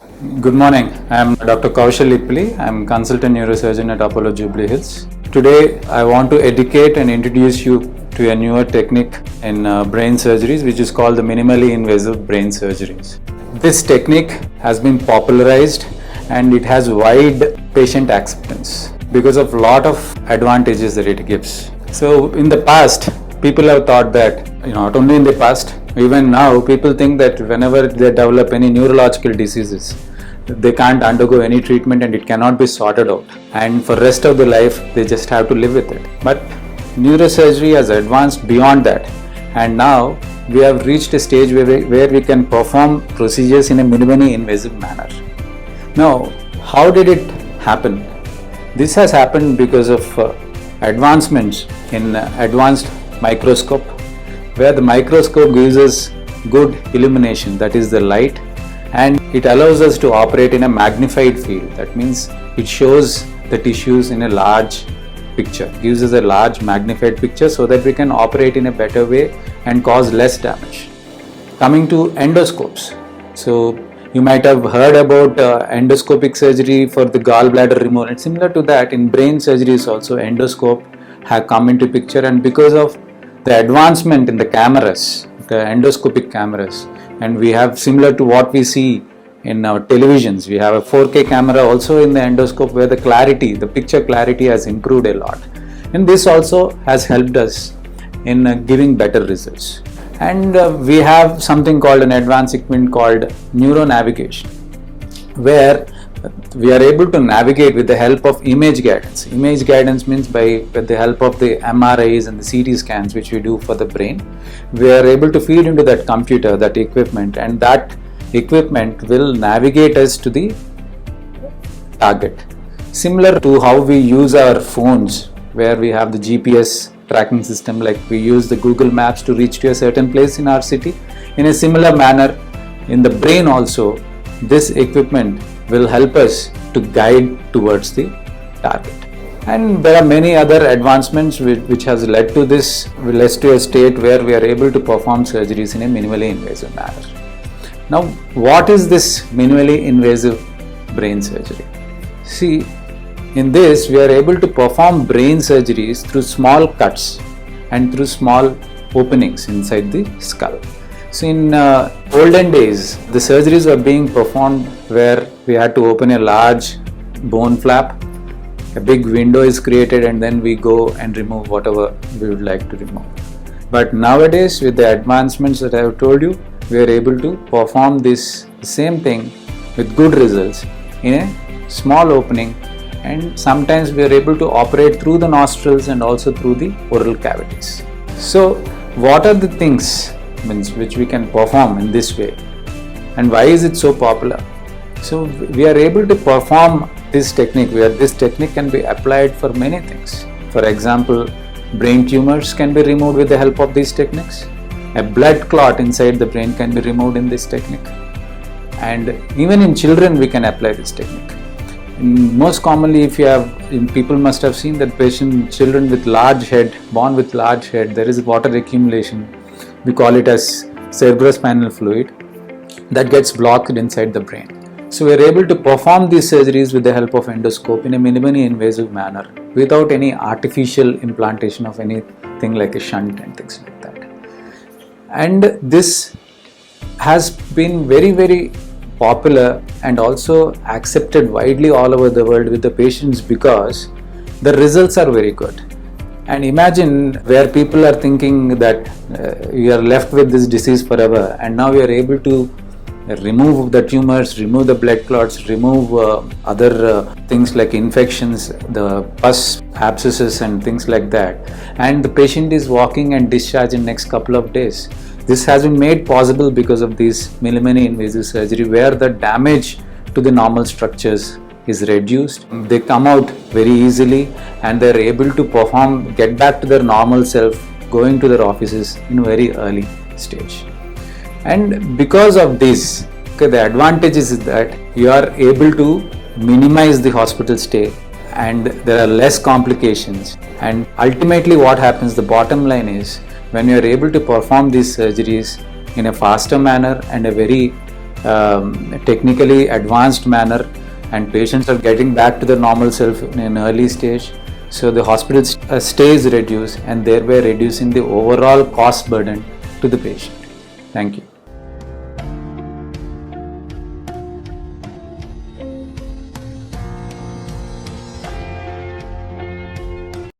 Good morning. I am Dr. Kaushal Ipli. I am consultant neurosurgeon at Apollo Jubilee Hills. Today, I want to educate and introduce you to a newer technique in brain surgeries, which is called the minimally invasive brain surgeries. This technique has been popularized and it has wide patient acceptance because of lot of advantages that it gives. So, in the past, people have thought that, not only in the past, even now, people think that whenever they develop any neurological diseases, they can't undergo any treatment and it cannot be sorted out. And for rest of their life, they just have to live with it. But neurosurgery has advanced beyond that. And now we have reached a stage where we can perform procedures in a minimally invasive manner. Now, how did it happen? This has happened because of advancements in advanced microscope, where the microscope gives us good illumination, that is the light, and it allows us to operate in a magnified field. That means it shows the tissues in a large picture, gives us a large magnified picture so that we can operate in a better way and cause less damage. Coming to endoscopes. So you might have heard about endoscopic surgery for the gallbladder removal. It's similar to that. In brain surgeries also, endoscope have come into picture, and because of the advancement in the cameras, the endoscopic cameras, and we have similar to what we see in our televisions, we have a 4K camera also in the endoscope where the clarity, the picture clarity has improved a lot, and this also has helped us in giving better results. And we have something called an advanced equipment called neuronavigation, where we are able to navigate with the help of image guidance. Image guidance means with the help of the MRIs and the CT scans which we do for the brain, we are able to feed into that computer, that equipment, and that equipment will navigate us to the target. Similar to how we use our phones, where we have the GPS tracking system, like we use the Google Maps to reach to a certain place in our city. In a similar manner, in the brain also, this equipment will help us to guide towards the target. And there are many other advancements which has led to this, led to a state where we are able to perform surgeries in a minimally invasive manner. Now, what is this minimally invasive brain surgery? See, in this we are able to perform brain surgeries through small cuts and through small openings inside the skull. So in olden days, the surgeries were being performed where we had to open a large bone flap, a big window is created, and then we go and remove whatever we would like to remove. But nowadays, with the advancements that I have told you, we are able to perform this same thing with good results in a small opening, and sometimes we are able to operate through the nostrils and also through the oral cavities. So what are the things which we can perform in this way, and why is it so popular? So we are able to perform this technique where this technique can be applied for many things. For example, brain tumors can be removed with the help of these techniques. A blood clot inside the brain can be removed in this technique, and even in children we can apply this technique. Most commonly, people must have seen that children with large head, born with large head, there is water accumulation. We call it as cerebrospinal fluid that gets blocked inside the brain. So we are able to perform these surgeries with the help of endoscope in a minimally invasive manner without any artificial implantation of anything like a shunt and things like that. And this has been very, very popular and also accepted widely all over the world with the patients because the results are very good. And imagine where people are thinking that you are left with this disease forever, and now we are able to remove the tumors, remove the blood clots, remove other things like infections, the pus abscesses and things like that, and the patient is walking and discharged in next couple of days. This has been made possible because of this minimally invasive surgery, where the damage to the normal structures is reduced. They come out very easily and they are able to get back to their normal self, going to their offices in a very early stage. And because of this, the advantages is that you are able to minimize the hospital stay and there are less complications. And ultimately what happens, the bottom line is, when you are able to perform these surgeries in a faster manner and a very technically advanced manner, and patients are getting back to the normal self in an early stage. So the hospital stay is reduced, and thereby reducing the overall cost burden to the patient. Thank you.